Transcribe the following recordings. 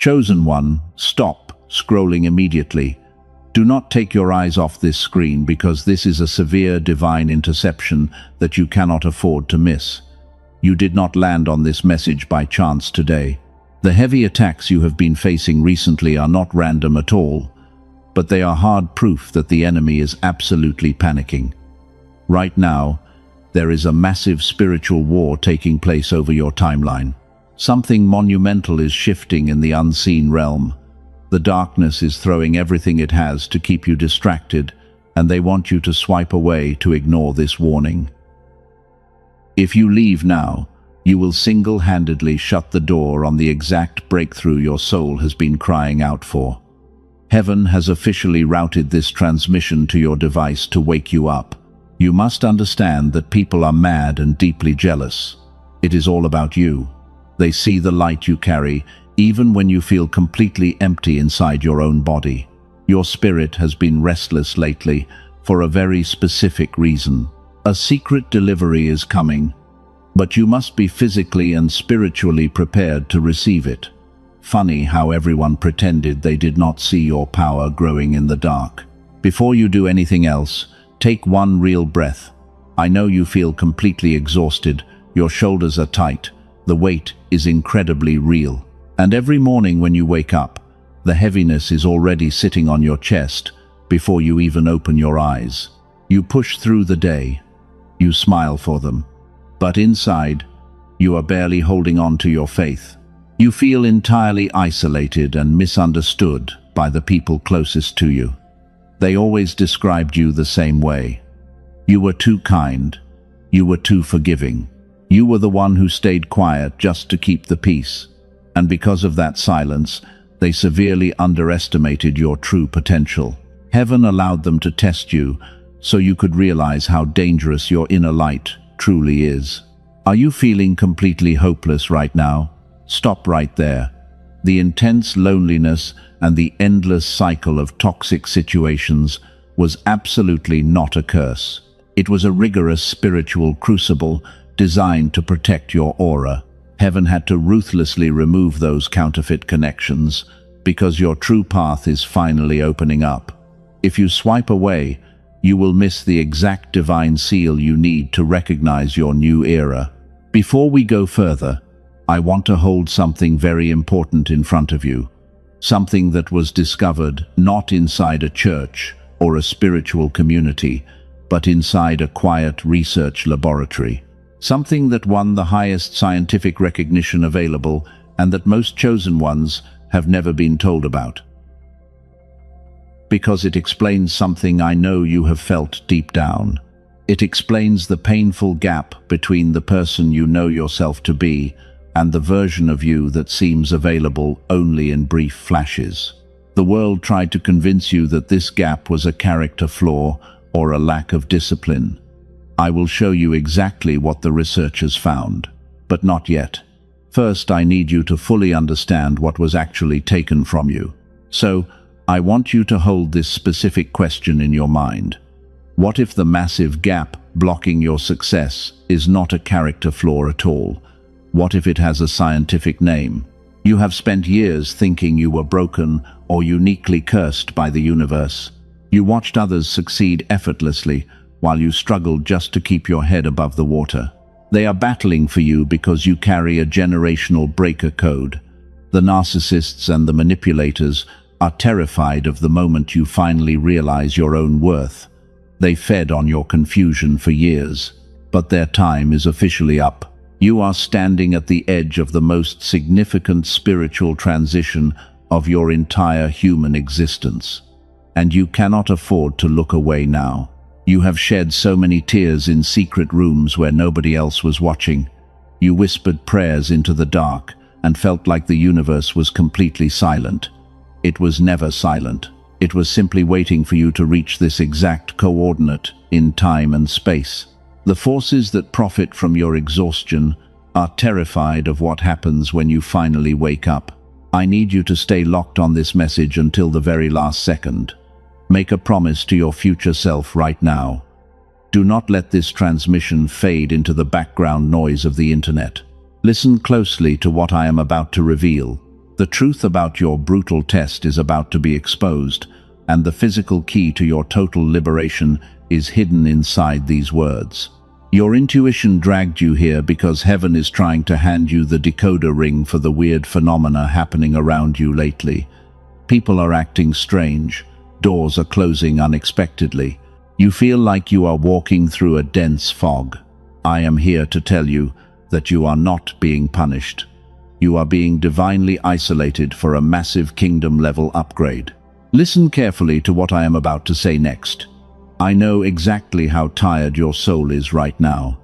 Chosen one, stop scrolling immediately. Do not take your eyes off this screen, because this is a severe divine interception that you cannot afford to miss. You did not land on this message by chance today. The heavy attacks you have been facing recently are not random at all, but they are hard proof that the enemy is absolutely panicking. Right now, there is a massive spiritual war taking place over your timeline. Something monumental is shifting in the unseen realm. The darkness is throwing everything it has to keep you distracted, and they want you to swipe away to ignore this warning. If you leave now, you will single-handedly shut the door on the exact breakthrough your soul has been crying out for. Heaven has officially routed this transmission to your device to wake you up. You must understand that people are mad and deeply jealous. It is all about you. They see the light you carry, even when you feel completely empty inside your own body. Your spirit has been restless lately for a very specific reason. A secret delivery is coming, but you must be physically and spiritually prepared to receive it. Funny how everyone pretended they did not see your power growing in the dark. Before you do anything else, take one real breath. I know you feel completely exhausted, your shoulders are tight, the weight is incredibly real. And every morning when you wake up, the heaviness is already sitting on your chest before you even open your eyes. You push through the day, you smile for them, but inside, you are barely holding on to your faith. You feel entirely isolated and misunderstood by the people closest to you. They always described you the same way. You were too kind. You were too forgiving. You were the one who stayed quiet just to keep the peace. And because of that silence, they severely underestimated your true potential. Heaven allowed them to test you so you could realize how dangerous your inner light truly is. Are you feeling completely hopeless right now? Stop right there. The intense loneliness and the endless cycle of toxic situations was absolutely not a curse. It was a rigorous spiritual crucible designed to protect your aura. Heaven had to ruthlessly remove those counterfeit connections because your true path is finally opening up. If you swipe away, you will miss the exact divine seal you need to recognize your new era. Before we go further, I want to hold something very important in front of you. Something that was discovered not inside a church or a spiritual community, but inside a quiet research laboratory. Something that won the highest scientific recognition available and that most chosen ones have never been told about. Because it explains something I know you have felt deep down. It explains the painful gap between the person you know yourself to be and the version of you that seems available only in brief flashes. The world tried to convince you that this gap was a character flaw or a lack of discipline. I will show you exactly what the researchers found, but not yet. First, I need you to fully understand what was actually taken from you. So, I want you to hold this specific question in your mind. What if the massive gap blocking your success is not a character flaw at all? What if it has a scientific name? You have spent years thinking you were broken or uniquely cursed by the universe. You watched others succeed effortlessly while you struggled just to keep your head above the water. They are battling for you because you carry a generational breaker code. The narcissists and the manipulators are terrified of the moment you finally realize your own worth. They fed on your confusion for years, but their time is officially up. You are standing at the edge of the most significant spiritual transition of your entire human existence, and you cannot afford to look away now. You have shed so many tears in secret rooms where nobody else was watching. You whispered prayers into the dark and felt like the universe was completely silent. It was never silent. It was simply waiting for you to reach this exact coordinate in time and space. The forces that profit from your exhaustion are terrified of what happens when you finally wake up. I need you to stay locked on this message until the very last second. Make a promise to your future self right now. Do not let this transmission fade into the background noise of the internet. Listen closely to what I am about to reveal. The truth about your brutal test is about to be exposed, and the physical key to your total liberation is hidden inside these words. Your intuition dragged you here because heaven is trying to hand you the decoder ring for the weird phenomena happening around you lately. People are acting strange. Doors are closing unexpectedly. You feel like you are walking through a dense fog. I am here to tell you that you are not being punished. You are being divinely isolated for a massive kingdom-level upgrade. Listen carefully to what I am about to say next. I know exactly how tired your soul is right now.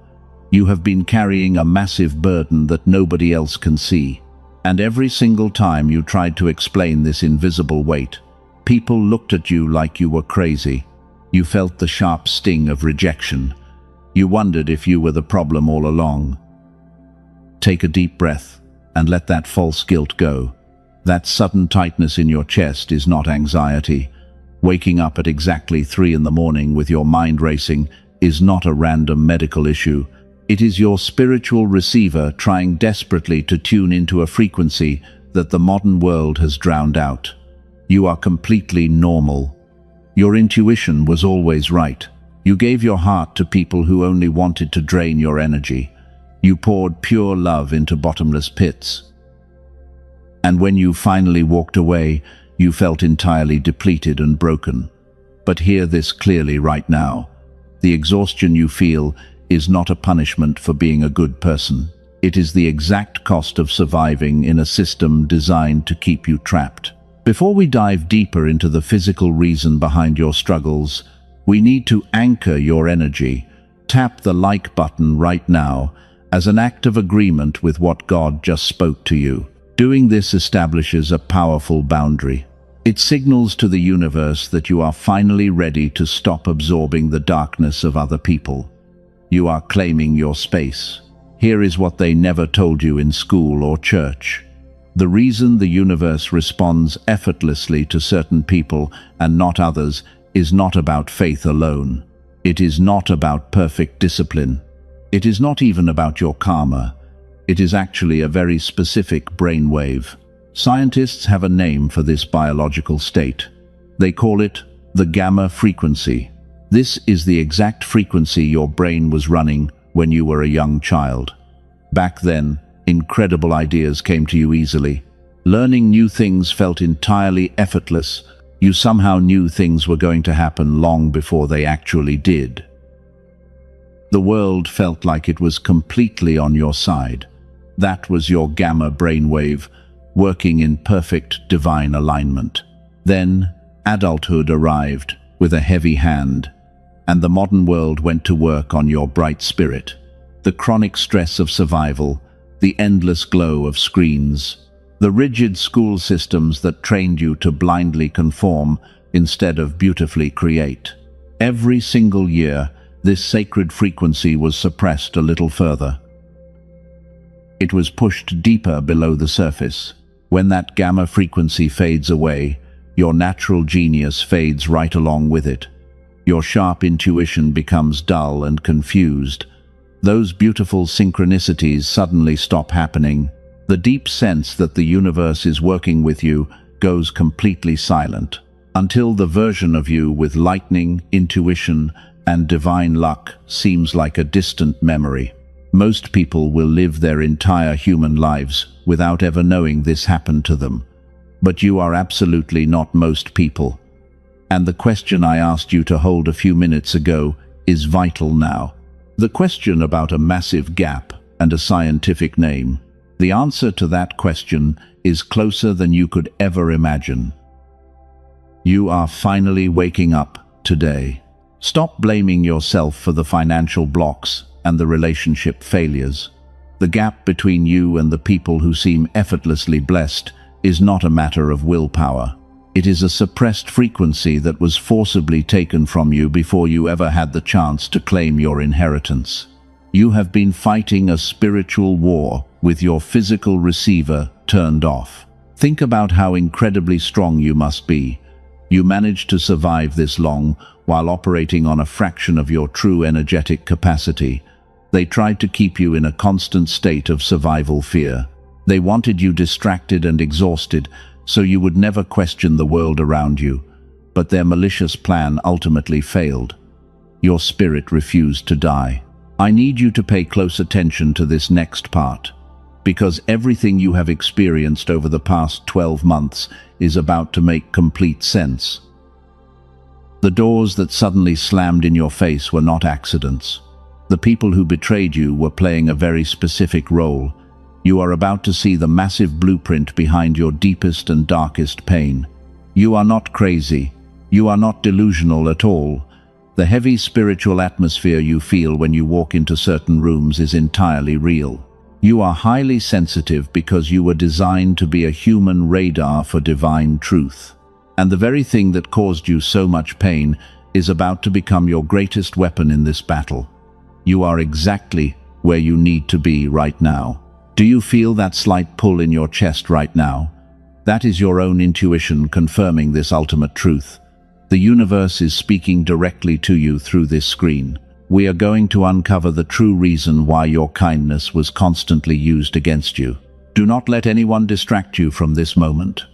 You have been carrying a massive burden that nobody else can see. And every single time you tried to explain this invisible weight, people looked at you like you were crazy. You felt the sharp sting of rejection. You wondered if you were the problem all along. Take a deep breath and let that false guilt go. That sudden tightness in your chest is not anxiety. Waking up at exactly 3 in the morning with your mind racing is not a random medical issue. It is your spiritual receiver trying desperately to tune into a frequency that the modern world has drowned out. You are completely normal. Your intuition was always right. You gave your heart to people who only wanted to drain your energy. You poured pure love into bottomless pits. And when you finally walked away, you felt entirely depleted and broken. But hear this clearly right now. The exhaustion you feel is not a punishment for being a good person. It is the exact cost of surviving in a system designed to keep you trapped. Before we dive deeper into the physical reason behind your struggles, we need to anchor your energy. Tap the like button right now as an act of agreement with what God just spoke to you. Doing this establishes a powerful boundary. It signals to the universe that you are finally ready to stop absorbing the darkness of other people. You are claiming your space. Here is what they never told you in school or church. The reason the universe responds effortlessly to certain people and not others is not about faith alone. It is not about perfect discipline. It is not even about your karma. It is actually a very specific brainwave. Scientists have a name for this biological state. They call it the gamma frequency. This is the exact frequency your brain was running when you were a young child. Back then, incredible ideas came to you easily. Learning new things felt entirely effortless. You somehow knew things were going to happen long before they actually did. The world felt like it was completely on your side. That was your gamma brainwave, working in perfect divine alignment. Then, adulthood arrived with a heavy hand, and the modern world went to work on your bright spirit. The chronic stress of survival, the endless glow of screens, the rigid school systems that trained you to blindly conform instead of beautifully create. Every single year, this sacred frequency was suppressed a little further. It was pushed deeper below the surface. When that gamma frequency fades away, your natural genius fades right along with it. Your sharp intuition becomes dull and confused. Those beautiful synchronicities suddenly stop happening. The deep sense that the universe is working with you goes completely silent, until the version of you with lightning, intuition, and divine luck seems like a distant memory. Most people will live their entire human lives without ever knowing this happened to them. But you are absolutely not most people. And the question I asked you to hold a few minutes ago is vital now. The question about a massive gap and a scientific name. The answer to that question is closer than you could ever imagine. You are finally waking up today. Stop blaming yourself for the financial blocks and the relationship failures. The gap between you and the people who seem effortlessly blessed is not a matter of willpower. It is a suppressed frequency that was forcibly taken from you before you ever had the chance to claim your inheritance. You have been fighting a spiritual war with your physical receiver turned off. Think about how incredibly strong you must be. You managed to survive this long while operating on a fraction of your true energetic capacity. They tried to keep you in a constant state of survival fear. They wanted you distracted and exhausted so you would never question the world around you, but their malicious plan ultimately failed. Your spirit refused to die. I need you to pay close attention to this next part, because everything you have experienced over the past 12 months is about to make complete sense. The doors that suddenly slammed in your face were not accidents. The people who betrayed you were playing a very specific role. You are about to see the massive blueprint behind your deepest and darkest pain. You are not crazy. You are not delusional at all. The heavy spiritual atmosphere you feel when you walk into certain rooms is entirely real. You are highly sensitive because you were designed to be a human radar for divine truth. And the very thing that caused you so much pain is about to become your greatest weapon in this battle. You are exactly where you need to be right now. Do you feel that slight pull in your chest right now? That is your own intuition confirming this ultimate truth. The universe is speaking directly to you through this screen. We are going to uncover the true reason why your kindness was constantly used against you. Do not let anyone distract you from this moment.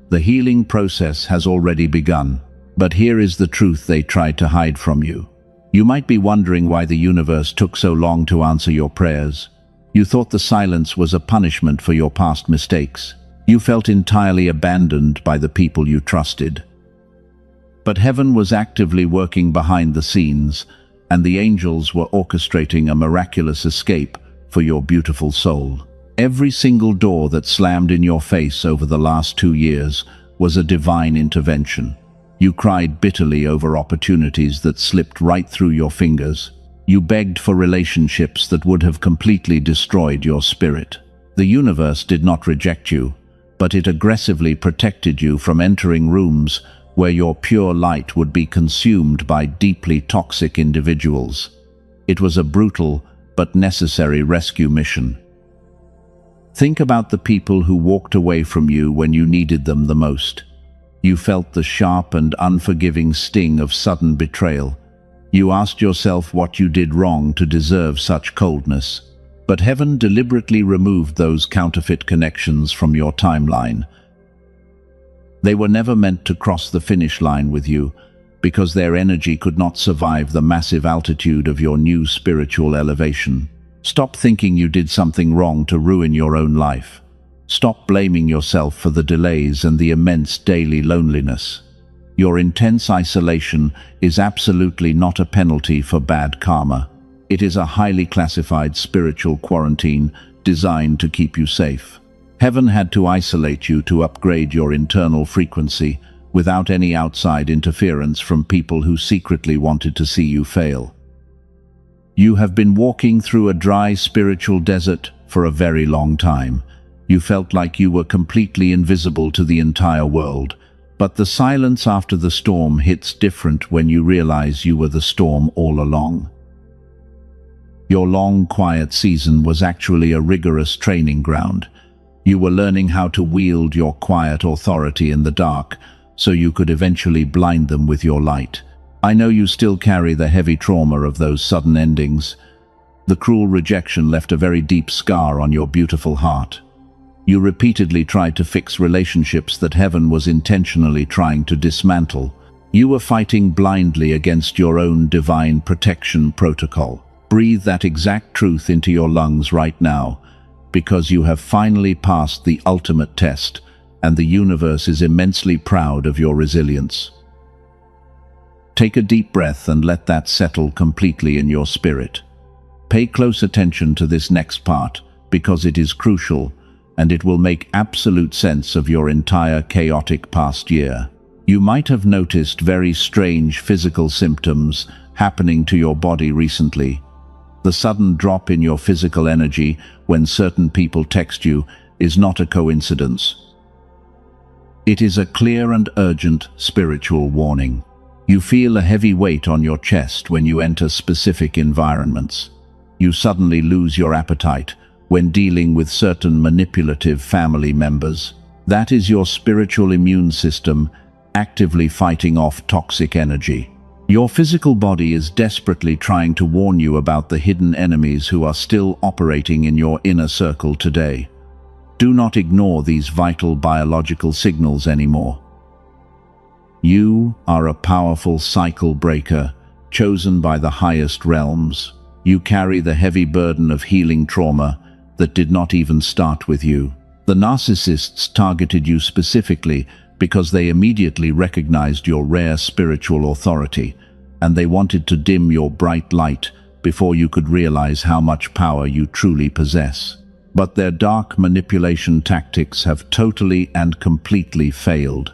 The healing process has already begun, but here is the truth they tried to hide from you. You might be wondering why the universe took so long to answer your prayers. You thought the silence was a punishment for your past mistakes. You felt entirely abandoned by the people you trusted. But heaven was actively working behind the scenes, and the angels were orchestrating a miraculous escape for your beautiful soul. Every single door that slammed in your face over the last 2 years was a divine intervention. You cried bitterly over opportunities that slipped right through your fingers. You begged for relationships that would have completely destroyed your spirit. The universe did not reject you, but it aggressively protected you from entering rooms where your pure light would be consumed by deeply toxic individuals. It was a brutal but necessary rescue mission. Think about the people who walked away from you when you needed them the most. You felt the sharp and unforgiving sting of sudden betrayal. You asked yourself what you did wrong to deserve such coldness. But heaven deliberately removed those counterfeit connections from your timeline. They were never meant to cross the finish line with you, because their energy could not survive the massive altitude of your new spiritual elevation. Stop thinking you did something wrong to ruin your own life. Stop blaming yourself for the delays and the immense daily loneliness. Your intense isolation is absolutely not a penalty for bad karma. It is a highly classified spiritual quarantine designed to keep you safe. Heaven had to isolate you to upgrade your internal frequency without any outside interference from people who secretly wanted to see you fail. You have been walking through a dry spiritual desert for a very long time. You felt like you were completely invisible to the entire world. But the silence after the storm hits different when you realize you were the storm all along. Your long, quiet season was actually a rigorous training ground. You were learning how to wield your quiet authority in the dark, so you could eventually blind them with your light. I know you still carry the heavy trauma of those sudden endings. The cruel rejection left a very deep scar on your beautiful heart. You repeatedly tried to fix relationships that heaven was intentionally trying to dismantle. You were fighting blindly against your own divine protection protocol. Breathe that exact truth into your lungs right now, because you have finally passed the ultimate test, and the universe is immensely proud of your resilience. Take a deep breath and let that settle completely in your spirit. Pay close attention to this next part, because it is crucial, and it will make absolute sense of your entire chaotic past year. You might have noticed very strange physical symptoms happening to your body recently. The sudden drop in your physical energy when certain people text you is not a coincidence. It is a clear and urgent spiritual warning. You feel a heavy weight on your chest when you enter specific environments. You suddenly lose your appetite when dealing with certain manipulative family members. That is your spiritual immune system actively fighting off toxic energy. Your physical body is desperately trying to warn you about the hidden enemies who are still operating in your inner circle today. Do not ignore these vital biological signals anymore. You are a powerful cycle breaker, chosen by the highest realms. You carry the heavy burden of healing trauma that did not even start with you. The narcissists targeted you specifically because they immediately recognized your rare spiritual authority, and they wanted to dim your bright light before you could realize how much power you truly possess. But their dark manipulation tactics have totally and completely failed.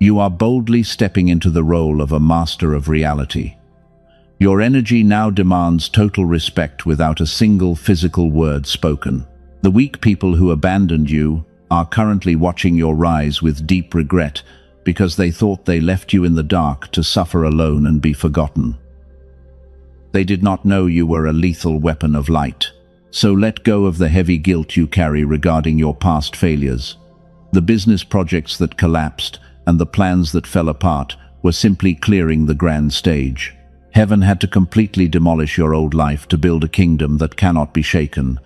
You are boldly stepping into the role of a master of reality. Your energy now demands total respect without a single physical word spoken. The weak people who abandoned you are currently watching your rise with deep regret because they thought they left you in the dark to suffer alone and be forgotten. They did not know you were a lethal weapon of light. So let go of the heavy guilt you carry regarding your past failures. The business projects that collapsed and the plans that fell apart were simply clearing the grand stage. Heaven had to completely demolish your old life to build a kingdom that cannot be shaken,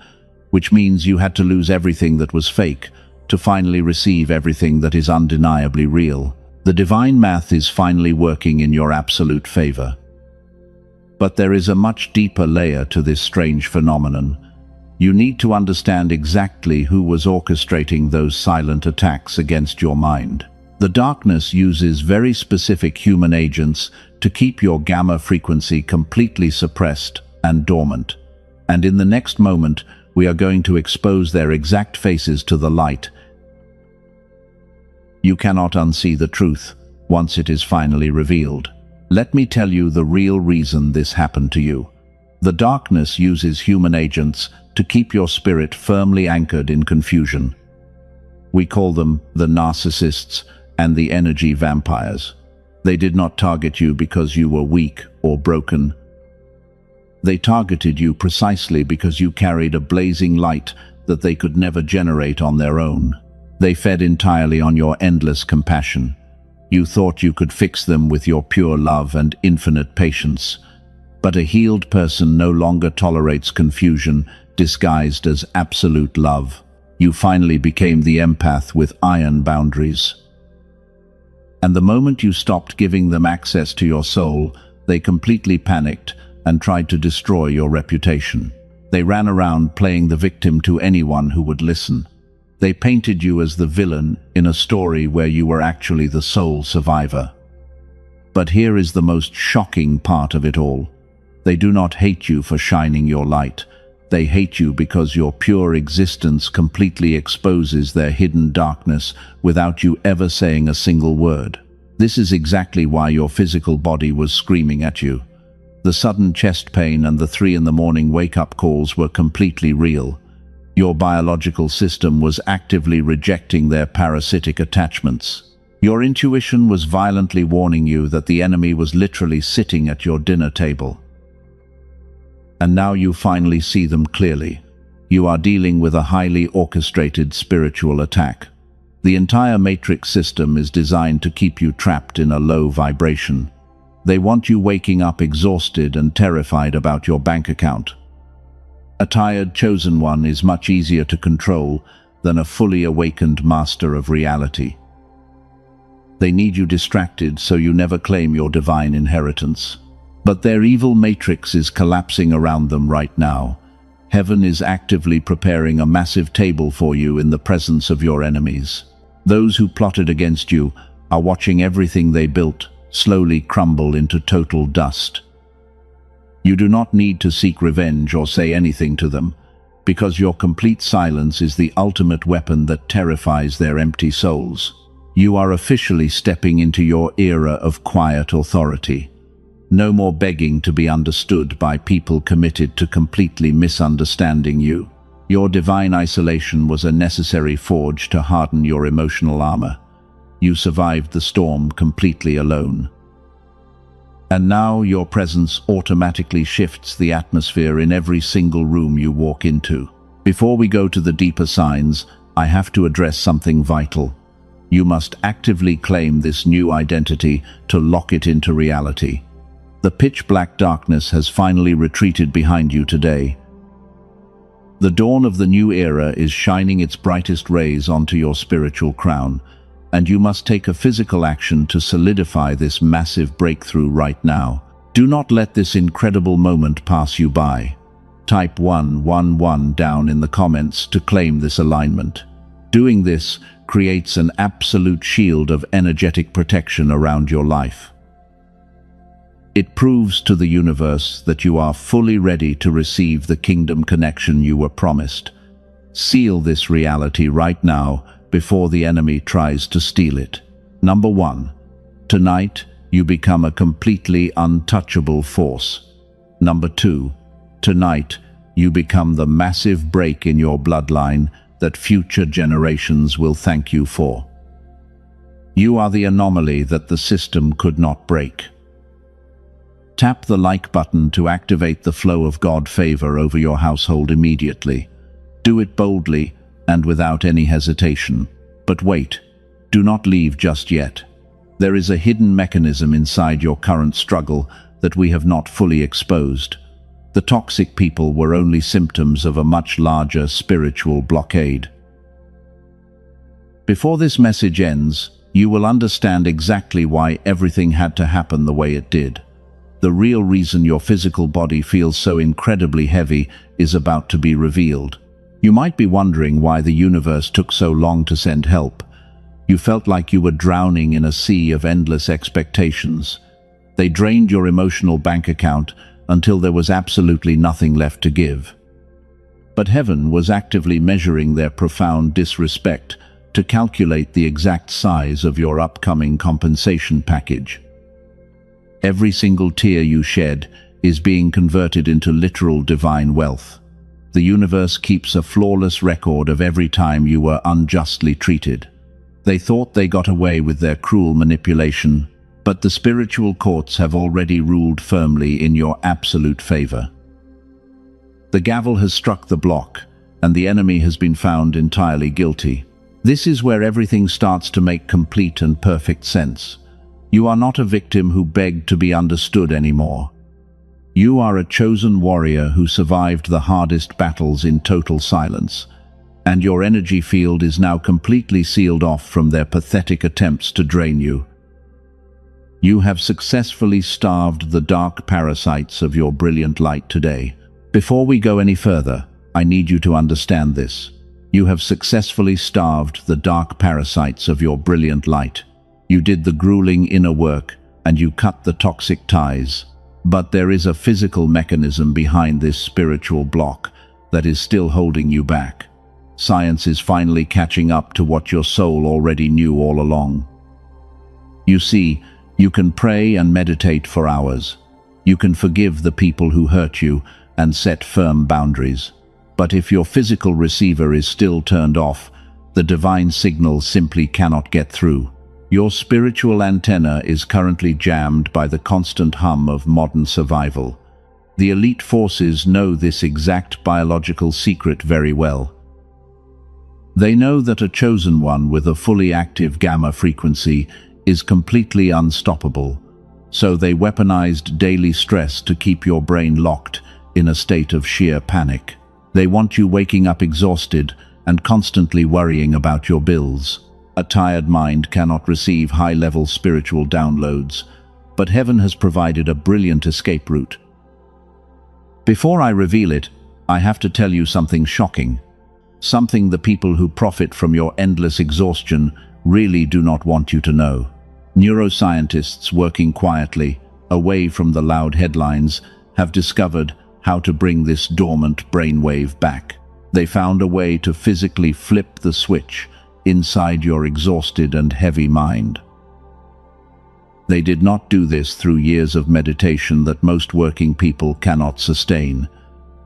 which means you had to lose everything that was fake to finally receive everything that is undeniably real. The divine math is finally working in your absolute favor. But there is a much deeper layer to this strange phenomenon. You need to understand exactly who was orchestrating those silent attacks against your mind. The darkness uses very specific human agents to keep your gamma frequency completely suppressed and dormant. And in the next moment, we are going to expose their exact faces to the light. You cannot unsee the truth once it is finally revealed. Let me tell you the real reason this happened to you. The darkness uses human agents to keep your spirit firmly anchored in confusion. We call them the narcissists and the energy vampires. They did not target you because you were weak or broken. They targeted you precisely because you carried a blazing light that they could never generate on their own. They fed entirely on your endless compassion. You thought you could fix them with your pure love and infinite patience. But a healed person no longer tolerates confusion disguised as absolute love. You finally became the empath with iron boundaries. And the moment you stopped giving them access to your soul, they completely panicked and tried to destroy your reputation. They ran around playing the victim to anyone who would listen. They painted you as the villain in a story where you were actually the sole survivor. But here is the most shocking part of it all. They do not hate you for shining your light. They hate you because your pure existence completely exposes their hidden darkness without you ever saying a single word. This is exactly why your physical body was screaming at you. The sudden chest pain and the 3 in the morning wake-up calls were completely real. Your biological system was actively rejecting their parasitic attachments. Your intuition was violently warning you that the enemy was literally sitting at your dinner table. And now you finally see them clearly. You are dealing with a highly orchestrated spiritual attack. The entire matrix system is designed to keep you trapped in a low vibration. They want you waking up exhausted and terrified about your bank account. A tired chosen one is much easier to control than a fully awakened master of reality. They need you distracted so you never claim your divine inheritance. But their evil matrix is collapsing around them right now. Heaven is actively preparing a massive table for you in the presence of your enemies. Those who plotted against you are watching everything they built slowly crumble into total dust. You do not need to seek revenge or say anything to them, because your complete silence is the ultimate weapon that terrifies their empty souls. You are officially stepping into your era of quiet authority. No more begging to be understood by people committed to completely misunderstanding you. Your divine isolation was a necessary forge to harden your emotional armor. You survived the storm completely alone. And now your presence automatically shifts the atmosphere in every single room you walk into. Before we go to the deeper signs, I have to address something vital. You must actively claim this new identity to lock it into reality. The pitch-black darkness has finally retreated behind you today. The dawn of the new era is shining its brightest rays onto your spiritual crown, and you must take a physical action to solidify this massive breakthrough right now. Do not let this incredible moment pass you by. Type 111 down in the comments to claim this alignment. Doing this creates an absolute shield of energetic protection around your life. It proves to the universe that you are fully ready to receive the kingdom connection you were promised. Seal this reality right now before the enemy tries to steal it. Number 1. Tonight, you become a completely untouchable force. Number 2. Tonight, you become the massive break in your bloodline that future generations will thank you for. You are the anomaly that the system could not break. Tap the like button to activate the flow of God favor over your household immediately. Do it boldly and without any hesitation. But wait, do not leave just yet. There is a hidden mechanism inside your current struggle that we have not fully exposed. The toxic people were only symptoms of a much larger spiritual blockade. Before this message ends, you will understand exactly why everything had to happen the way it did. The real reason your physical body feels so incredibly heavy is about to be revealed. You might be wondering why the universe took so long to send help. You felt like you were drowning in a sea of endless expectations. They drained your emotional bank account until there was absolutely nothing left to give. But heaven was actively measuring their profound disrespect to calculate the exact size of your upcoming compensation package. Every single tear you shed is being converted into literal divine wealth. The universe keeps a flawless record of every time you were unjustly treated. They thought they got away with their cruel manipulation, but the spiritual courts have already ruled firmly in your absolute favor. The gavel has struck the block, and the enemy has been found entirely guilty. This is where everything starts to make complete and perfect sense. You are not a victim who begged to be understood anymore. You are a chosen warrior who survived the hardest battles in total silence, and your energy field is now completely sealed off from their pathetic attempts to drain you. You have successfully starved the dark parasites of your brilliant light today. Before we go any further, I need you to understand this. You have successfully starved the dark parasites of your brilliant light. You did the grueling inner work, and you cut the toxic ties. But there is a physical mechanism behind this spiritual block that is still holding you back. Science is finally catching up to what your soul already knew all along. You see, you can pray and meditate for hours. You can forgive the people who hurt you and set firm boundaries. But if your physical receiver is still turned off, the divine signal simply cannot get through. Your spiritual antenna is currently jammed by the constant hum of modern survival. The elite forces know this exact biological secret very well. They know that a chosen one with a fully active gamma frequency is completely unstoppable, so they weaponized daily stress to keep your brain locked in a state of sheer panic. They want you waking up exhausted and constantly worrying about your bills. A tired mind cannot receive high-level spiritual downloads, but heaven has provided a brilliant escape route. Before I reveal it, I have to tell you something shocking. Something the people who profit from your endless exhaustion really do not want you to know. Neuroscientists working quietly, away from the loud headlines, have discovered how to bring this dormant brainwave back. They found a way to physically flip the switch inside your exhausted and heavy mind. They did not do this through years of meditation that most working people cannot sustain.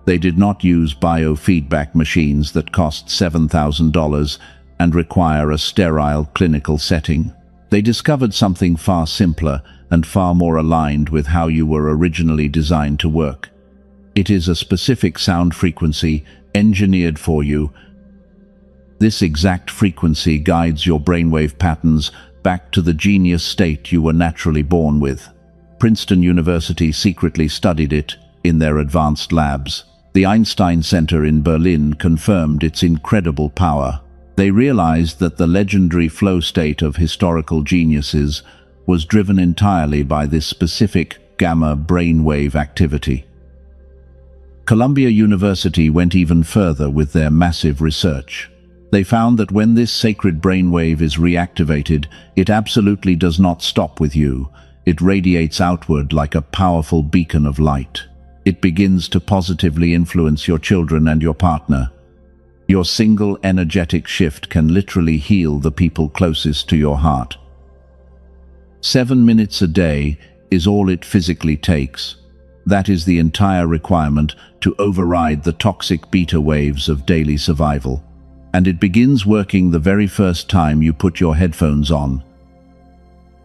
They did not use biofeedback machines that cost $7,000 and require a sterile clinical setting. They discovered something far simpler and far more aligned with how you were originally designed to work. It is a specific sound frequency engineered for you. This exact frequency guides your brainwave patterns back to the genius state you were naturally born with. Princeton University secretly studied it in their advanced labs. The Einstein Center in Berlin confirmed its incredible power. They realized that the legendary flow state of historical geniuses was driven entirely by this specific gamma brainwave activity. Columbia University went even further with their massive research. They found that when this sacred brainwave is reactivated, it absolutely does not stop with you. It radiates outward like a powerful beacon of light. It begins to positively influence your children and your partner. Your single energetic shift can literally heal the people closest to your heart. 7 minutes a day is all it physically takes. That is the entire requirement to override the toxic beta waves of daily survival. And it begins working the very first time you put your headphones on.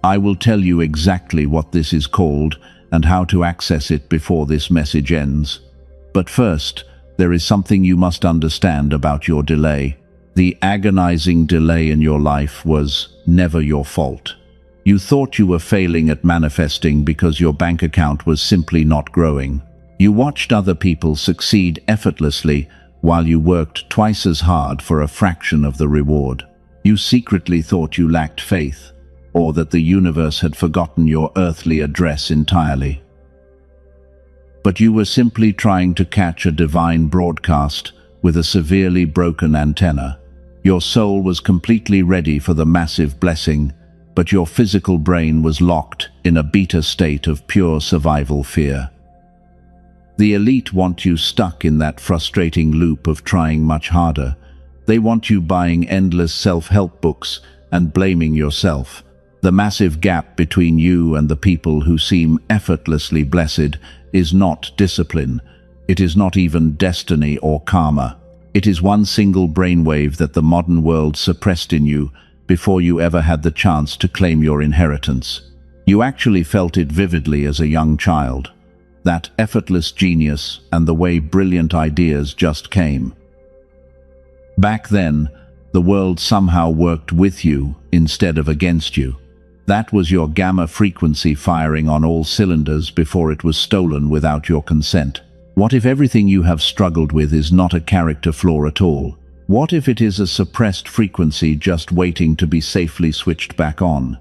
I will tell you exactly what this is called and how to access it before this message ends. But first, there is something you must understand about your delay. The agonizing delay in your life was never your fault. You thought you were failing at manifesting because your bank account was simply not growing. You watched other people succeed effortlessly while you worked twice as hard for a fraction of the reward. You secretly thought you lacked faith, or that the universe had forgotten your earthly address entirely. But you were simply trying to catch a divine broadcast with a severely broken antenna. Your soul was completely ready for the massive blessing, but your physical brain was locked in a beta state of pure survival fear. The elite want you stuck in that frustrating loop of trying much harder. They want you buying endless self-help books and blaming yourself. The massive gap between you and the people who seem effortlessly blessed is not discipline. It is not even destiny or karma. It is one single brainwave that the modern world suppressed in you before you ever had the chance to claim your inheritance. You actually felt it vividly as a young child. That effortless genius and the way brilliant ideas just came. Back then, the world somehow worked with you instead of against you. That was your gamma frequency firing on all cylinders before it was stolen without your consent. What if everything you have struggled with is not a character flaw at all? What if it is a suppressed frequency just waiting to be safely switched back on?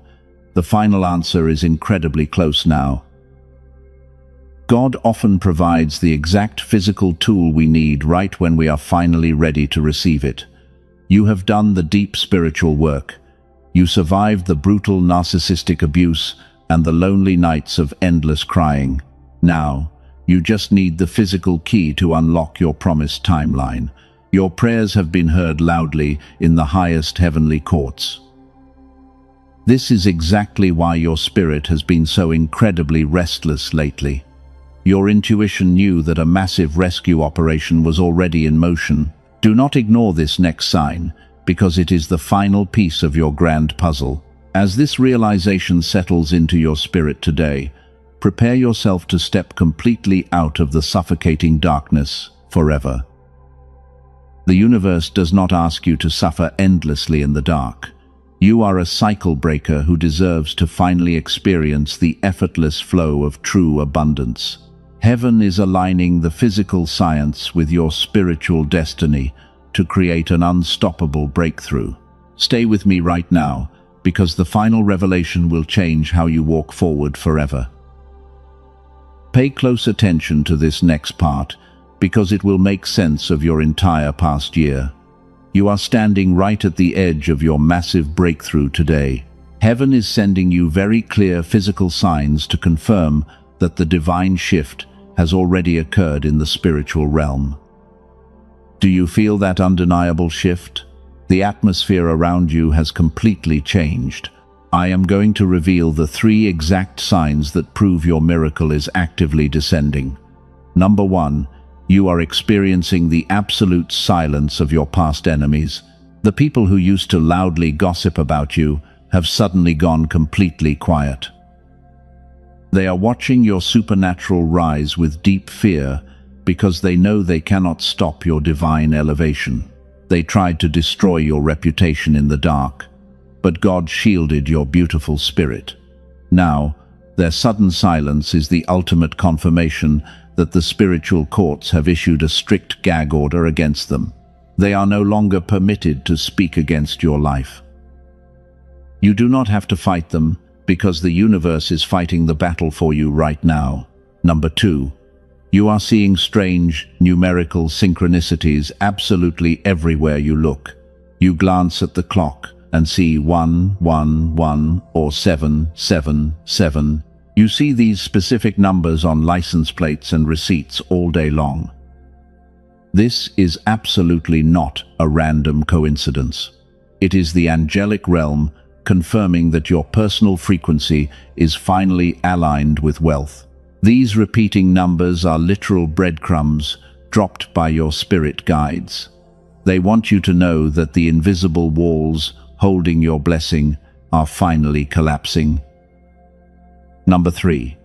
The final answer is incredibly close now. God often provides the exact physical tool we need right when we are finally ready to receive it. You have done the deep spiritual work. You survived the brutal narcissistic abuse and the lonely nights of endless crying. Now, you just need the physical key to unlock your promised timeline. Your prayers have been heard loudly in the highest heavenly courts. This is exactly why your spirit has been so incredibly restless lately. Your intuition knew that a massive rescue operation was already in motion. Do not ignore this next sign, because it is the final piece of your grand puzzle. As this realization settles into your spirit today, prepare yourself to step completely out of the suffocating darkness forever. The universe does not ask you to suffer endlessly in the dark. You are a cycle breaker who deserves to finally experience the effortless flow of true abundance. Heaven is aligning the physical science with your spiritual destiny to create an unstoppable breakthrough. Stay with me right now, because the final revelation will change how you walk forward forever. Pay close attention to this next part, because it will make sense of your entire past year. You are standing right at the edge of your massive breakthrough today. Heaven is sending you very clear physical signs to confirm that the divine shift has already occurred in the spiritual realm. Do you feel that undeniable shift? The atmosphere around you has completely changed. I am going to reveal the 3 exact signs that prove your miracle is actively descending. Number 1, you are experiencing the absolute silence of your past enemies. The people who used to loudly gossip about you have suddenly gone completely quiet. They are watching your supernatural rise with deep fear because they know they cannot stop your divine elevation. They tried to destroy your reputation in the dark, but God shielded your beautiful spirit. Now, their sudden silence is the ultimate confirmation that the spiritual courts have issued a strict gag order against them. They are no longer permitted to speak against your life. You do not have to fight them, because the universe is fighting the battle for you right now. Number 2. You are seeing strange, numerical synchronicities absolutely everywhere you look. You glance at the clock and see 111 or 777. You see these specific numbers on license plates and receipts all day long. This is absolutely not a random coincidence. It is the angelic realm confirming that your personal frequency is finally aligned with wealth. These repeating numbers are literal breadcrumbs dropped by your spirit guides. They want you to know that the invisible walls holding your blessing are finally collapsing. Number 3.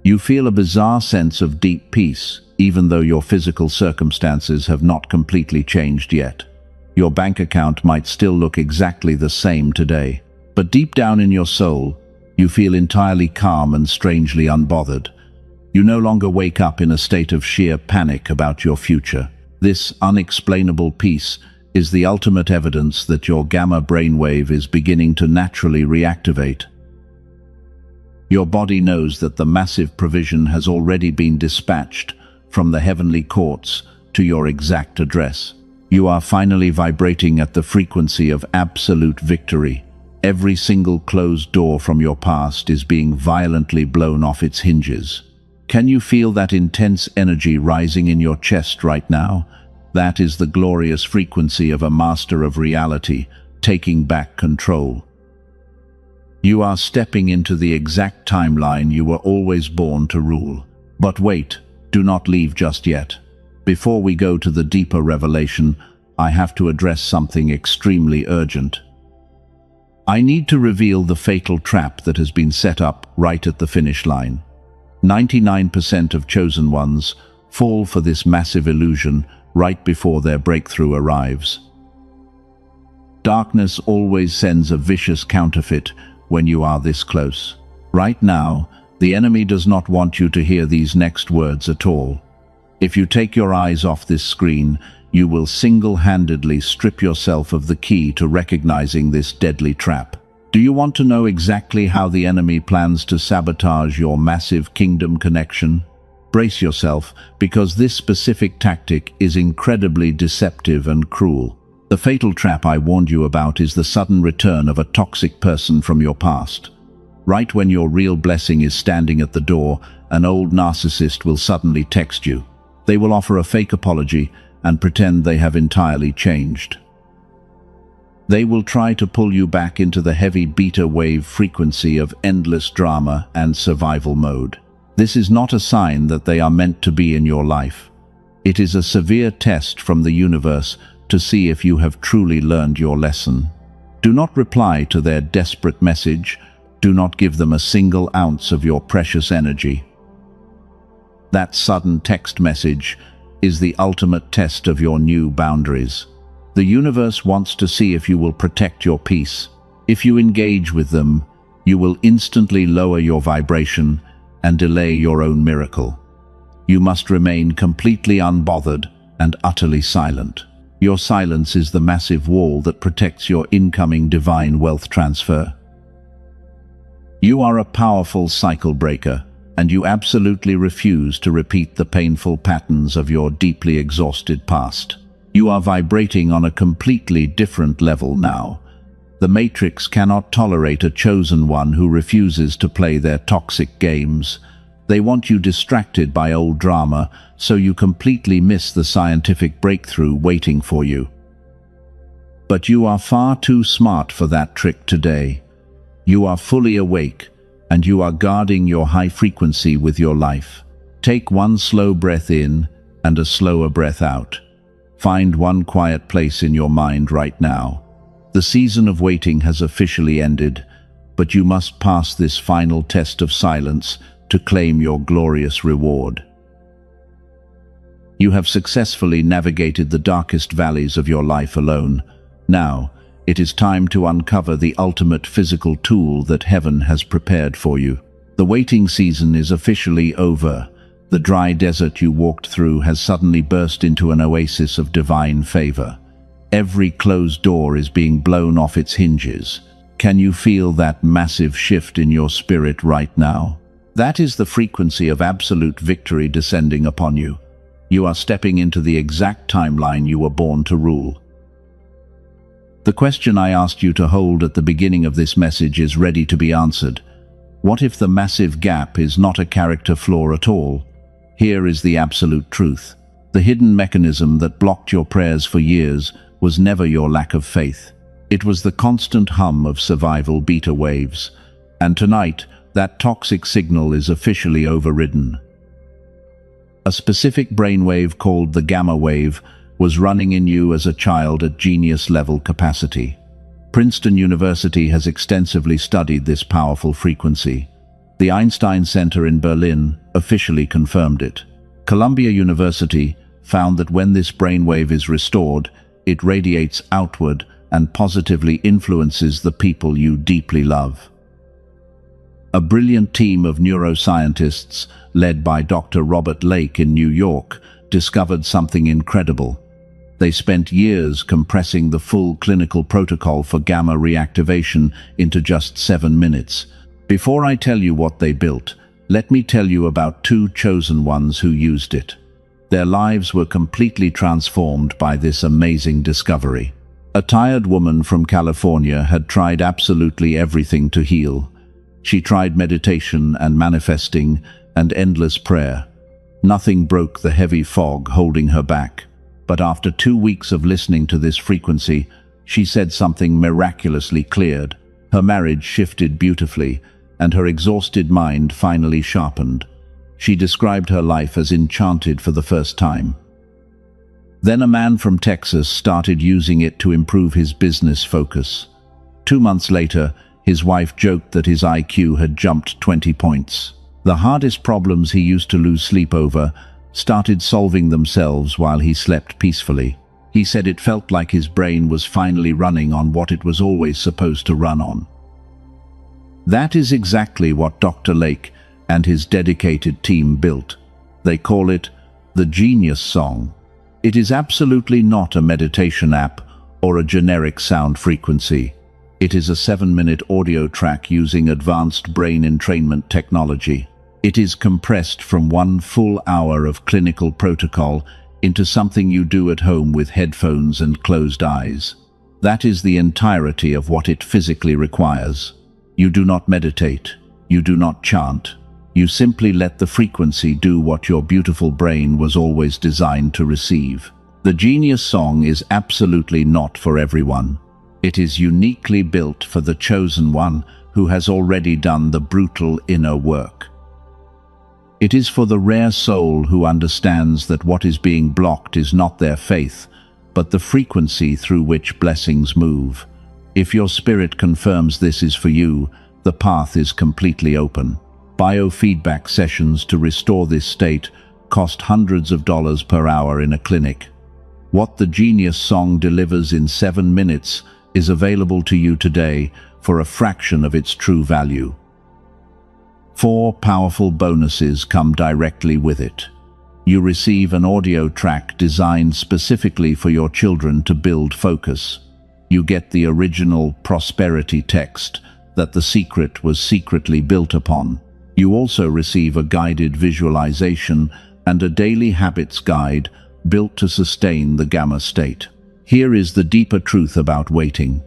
You feel a bizarre sense of deep peace, even though your physical circumstances have not completely changed yet. Your bank account might still look exactly the same today, but deep down in your soul, you feel entirely calm and strangely unbothered. You no longer wake up in a state of sheer panic about your future. This unexplainable peace is the ultimate evidence that your gamma brainwave is beginning to naturally reactivate. Your body knows that the massive provision has already been dispatched from the heavenly courts to your exact address. You are finally vibrating at the frequency of absolute victory. Every single closed door from your past is being violently blown off its hinges. Can you feel that intense energy rising in your chest right now? That is the glorious frequency of a master of reality, taking back control. You are stepping into the exact timeline you were always born to rule. But wait, do not leave just yet. Before we go to the deeper revelation, I have to address something extremely urgent. I need to reveal the fatal trap that has been set up right at the finish line. 99% of chosen ones fall for this massive illusion right before their breakthrough arrives. Darkness always sends a vicious counterfeit when you are this close. Right now, the enemy does not want you to hear these next words at all. If you take your eyes off this screen, you will single-handedly strip yourself of the key to recognizing this deadly trap. Do you want to know exactly how the enemy plans to sabotage your massive kingdom connection? Brace yourself, because this specific tactic is incredibly deceptive and cruel. The fatal trap I warned you about is the sudden return of a toxic person from your past. Right when your real blessing is standing at the door, an old narcissist will suddenly text you. They will offer a fake apology and pretend they have entirely changed. They will try to pull you back into the heavy beta wave frequency of endless drama and survival mode. This is not a sign that they are meant to be in your life. It is a severe test from the universe to see if you have truly learned your lesson. Do not reply to their desperate message. Do not give them a single ounce of your precious energy. That sudden text message is the ultimate test of your new boundaries. The universe wants to see if you will protect your peace. If you engage with them, you will instantly lower your vibration and delay your own miracle. You must remain completely unbothered and utterly silent. Your silence is the massive wall that protects your incoming divine wealth transfer. You are a powerful cycle breaker, and you absolutely refuse to repeat the painful patterns of your deeply exhausted past. You are vibrating on a completely different level now. The Matrix cannot tolerate a chosen one who refuses to play their toxic games. They want you distracted by old drama, so you completely miss the scientific breakthrough waiting for you. But you are far too smart for that trick today. You are fully awake, and you are guarding your high frequency with your life. Take one slow breath in and a slower breath out. Find one quiet place in your mind right now. The season of waiting has officially ended, but you must pass this final test of silence to claim your glorious reward. You have successfully navigated the darkest valleys of your life alone. Now, it is time to uncover the ultimate physical tool that heaven has prepared for you. The waiting season is officially over, The dry desert you walked through has suddenly burst into an oasis of divine favor. Every closed door is being blown off its hinges. Can you feel that massive shift in your spirit right now? That is the frequency of absolute victory descending upon you. You are stepping into the exact timeline you were born to rule. The question I asked you to hold at the beginning of this message is ready to be answered. What if the massive gap is not a character flaw at all? Here is the absolute truth. The hidden mechanism that blocked your prayers for years was never your lack of faith. It was the constant hum of survival beta waves. And tonight, that toxic signal is officially overridden. A specific brainwave called the gamma wave was running in you as a child at genius-level capacity. Princeton University has extensively studied this powerful frequency. The Einstein Center in Berlin officially confirmed it. Columbia University found that when this brainwave is restored, it radiates outward and positively influences the people you deeply love. A brilliant team of neuroscientists, led by Dr. Robert Lake in New York, discovered something incredible. They spent years compressing the full clinical protocol for gamma reactivation into just 7 minutes. Before I tell you what they built, let me tell you about 2 chosen ones who used it. Their lives were completely transformed by this amazing discovery. A tired woman from California had tried absolutely everything to heal. She tried meditation and manifesting and endless prayer. Nothing broke the heavy fog holding her back. But after 2 weeks of listening to this frequency, she said something miraculously cleared. Her marriage shifted beautifully, and her exhausted mind finally sharpened. She described her life as enchanted for the first time. Then a man from Texas started using it to improve his business focus. 2 months later, his wife joked that his IQ had jumped 20 points. The hardest problems he used to lose sleep over started solving themselves while he slept peacefully. He said it felt like his brain was finally running on what it was always supposed to run on. That is exactly what Dr. Lake and his dedicated team built. They call it the Genius Song. It is absolutely not a meditation app or a generic sound frequency. It is a 7-minute audio track using advanced brain entrainment technology. It is compressed from 1 full hour of clinical protocol into something you do at home with headphones and closed eyes. That is the entirety of what it physically requires. You do not meditate. You do not chant. You simply let the frequency do what your beautiful brain was always designed to receive. The Genius Song is absolutely not for everyone. It is uniquely built for the chosen one who has already done the brutal inner work. It is for the rare soul who understands that what is being blocked is not their faith, but the frequency through which blessings move. If your spirit confirms this is for you, the path is completely open. Biofeedback sessions to restore this state cost hundreds of dollars per hour in a clinic. What the Genius Song delivers in 7 minutes is available to you today for a fraction of its true value. 4 powerful bonuses come directly with it. You receive an audio track designed specifically for your children to build focus. You get the original prosperity text that the secret was secretly built upon. You also receive a guided visualization and a daily habits guide built to sustain the gamma state. Here is the deeper truth about waiting.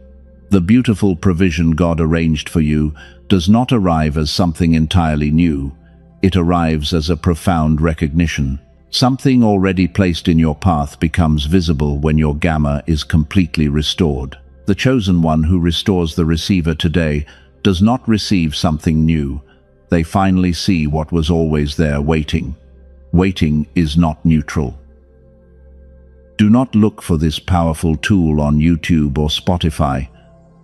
The beautiful provision God arranged for you does not arrive as something entirely new. It arrives as a profound recognition. Something already placed in your path becomes visible when your gamma is completely restored. The chosen one who restores the receiver today does not receive something new. They finally see what was always there waiting. Waiting is not neutral. Do not look for this powerful tool on YouTube or Spotify.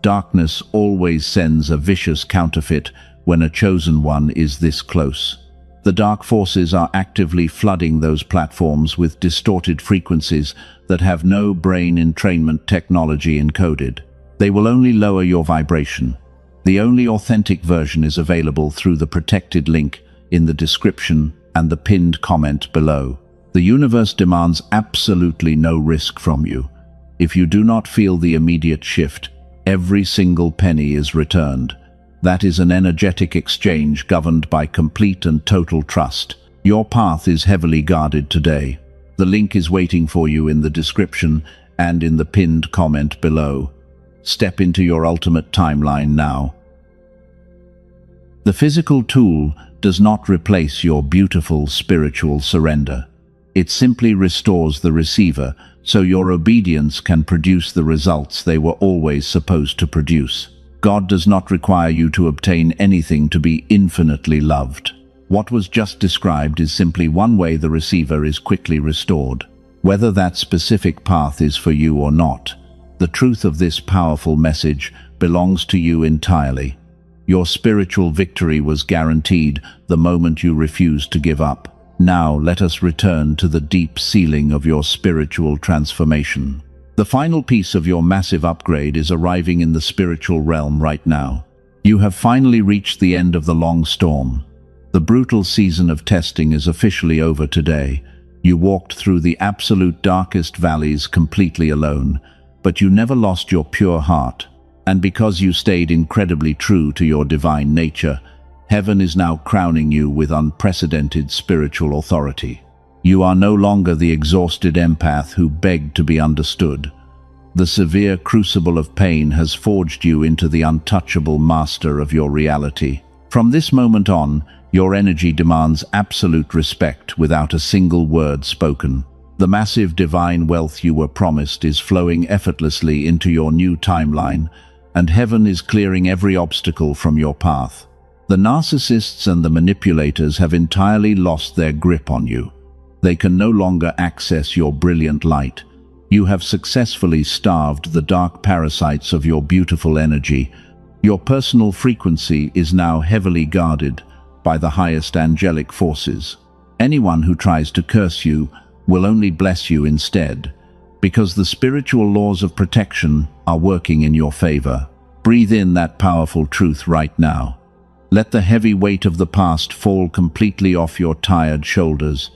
Darkness always sends a vicious counterfeit when a chosen one is this close. The dark forces are actively flooding those platforms with distorted frequencies that have no brain entrainment technology encoded. They will only lower your vibration. The only authentic version is available through the protected link in the description and the pinned comment below. The universe demands absolutely no risk from you. If you do not feel the immediate shift, every single penny is returned. That is an energetic exchange governed by complete and total trust. Your path is heavily guarded today. The link is waiting for you in the description and in the pinned comment below. Step into your ultimate timeline now. The physical tool does not replace your beautiful spiritual surrender. It simply restores the receiver so your obedience can produce the results they were always supposed to produce. God does not require you to obtain anything to be infinitely loved. What was just described is simply one way the receiver is quickly restored. Whether that specific path is for you or not, the truth of this powerful message belongs to you entirely. Your spiritual victory was guaranteed the moment you refused to give up. Now let us return to the deep ceiling of your spiritual transformation. The final piece of your massive upgrade is arriving in the spiritual realm right now. You have finally reached the end of the long storm. The brutal season of testing is officially over today. You walked through the absolute darkest valleys completely alone, but you never lost your pure heart. And because you stayed incredibly true to your divine nature, heaven is now crowning you with unprecedented spiritual authority. You are no longer the exhausted empath who begged to be understood. The severe crucible of pain has forged you into the untouchable master of your reality. From this moment on, your energy demands absolute respect without a single word spoken. The massive divine wealth you were promised is flowing effortlessly into your new timeline, and heaven is clearing every obstacle from your path. The narcissists and the manipulators have entirely lost their grip on you. They can no longer access your brilliant light. You have successfully starved the dark parasites of your beautiful energy. Your personal frequency is now heavily guarded by the highest angelic forces. Anyone who tries to curse you will only bless you instead, because the spiritual laws of protection are working in your favor. Breathe in that powerful truth right now. Let the heavy weight of the past fall completely off your tired shoulders.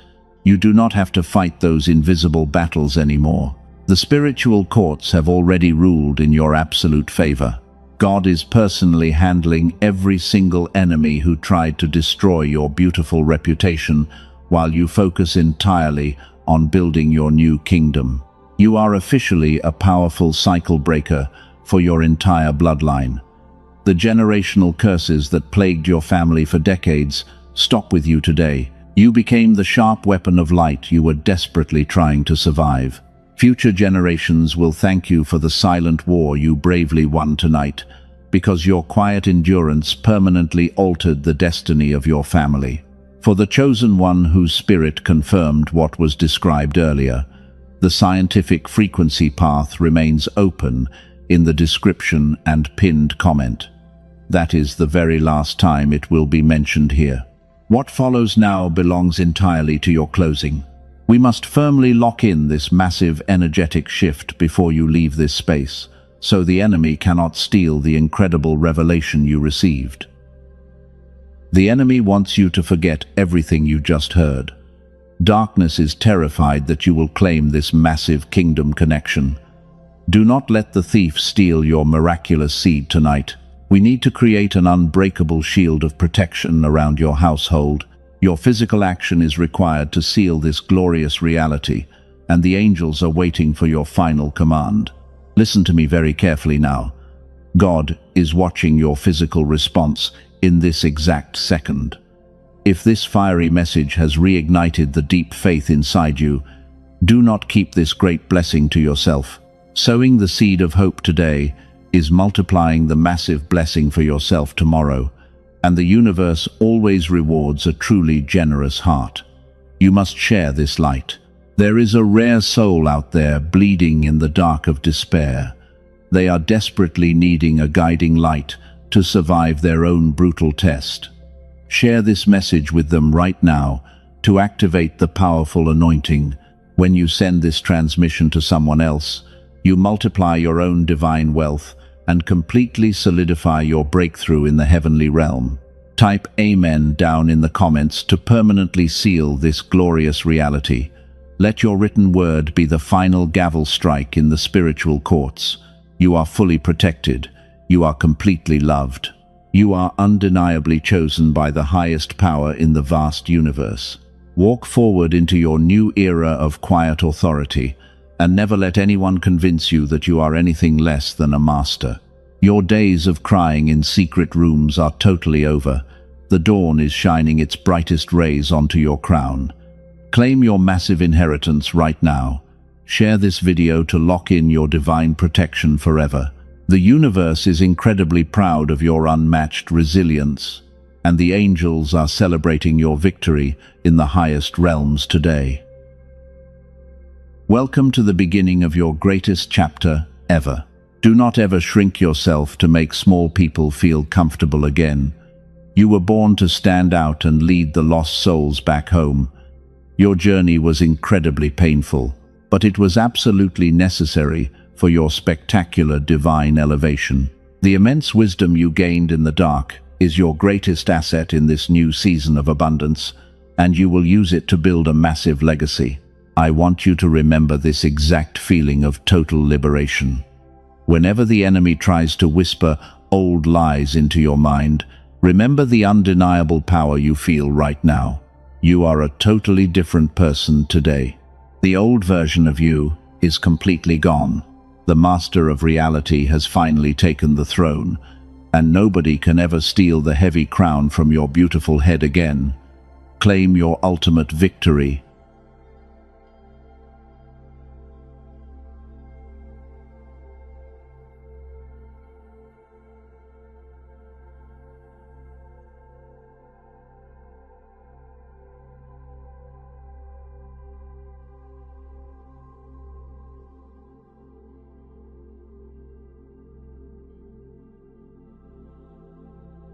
You do not have to fight those invisible battles anymore. The spiritual courts have already ruled in your absolute favor. God is personally handling every single enemy who tried to destroy your beautiful reputation while you focus entirely on building your new kingdom. You are officially a powerful cycle breaker for your entire bloodline. The generational curses that plagued your family for decades stop with you today. You became the sharp weapon of light you were desperately trying to survive. Future generations will thank you for the silent war you bravely won tonight, because your quiet endurance permanently altered the destiny of your family. For the chosen one whose spirit confirmed what was described earlier, the scientific frequency path remains open in the description and pinned comment. That is the very last time it will be mentioned here. What follows now belongs entirely to your closing. We must firmly lock in this massive energetic shift before you leave this space, so the enemy cannot steal the incredible revelation you received. The enemy wants you to forget everything you just heard. Darkness is terrified that you will claim this massive kingdom connection. Do not let the thief steal your miraculous seed tonight. We need to create an unbreakable shield of protection around your household. Your physical action is required to seal this glorious reality, and the angels are waiting for your final command. Listen to me very carefully now. God is watching your physical response in this exact second. If this fiery message has reignited the deep faith inside you, do not keep this great blessing to yourself. Sowing the seed of hope today is multiplying the massive blessing for yourself tomorrow, and the universe always rewards a truly generous heart. You must share this light. There is a rare soul out there bleeding in the dark of despair. They are desperately needing a guiding light to survive their own brutal test. Share this message with them right now to activate the powerful anointing. When you send this transmission to someone else, you multiply your own divine wealth and completely solidify your breakthrough in the heavenly realm. Type Amen down in the comments to permanently seal this glorious reality. Let your written word be the final gavel strike in the spiritual courts. You are fully protected. You are completely loved. You are undeniably chosen by the highest power in the vast universe. Walk forward into your new era of quiet authority, and never let anyone convince you that you are anything less than a master. Your days of crying in secret rooms are totally over. The dawn is shining its brightest rays onto your crown. Claim your massive inheritance right now. Share this video to lock in your divine protection forever. The universe is incredibly proud of your unmatched resilience, and the angels are celebrating your victory in the highest realms today. Welcome to the beginning of your greatest chapter ever. Do not ever shrink yourself to make small people feel comfortable again. You were born to stand out and lead the lost souls back home. Your journey was incredibly painful, but it was absolutely necessary for your spectacular divine elevation. The immense wisdom you gained in the dark is your greatest asset in this new season of abundance, and you will use it to build a massive legacy. I want you to remember this exact feeling of total liberation. Whenever the enemy tries to whisper old lies into your mind, remember the undeniable power you feel right now. You are a totally different person today. The old version of you is completely gone. The master of reality has finally taken the throne, and nobody can ever steal the heavy crown from your beautiful head again. Claim your ultimate victory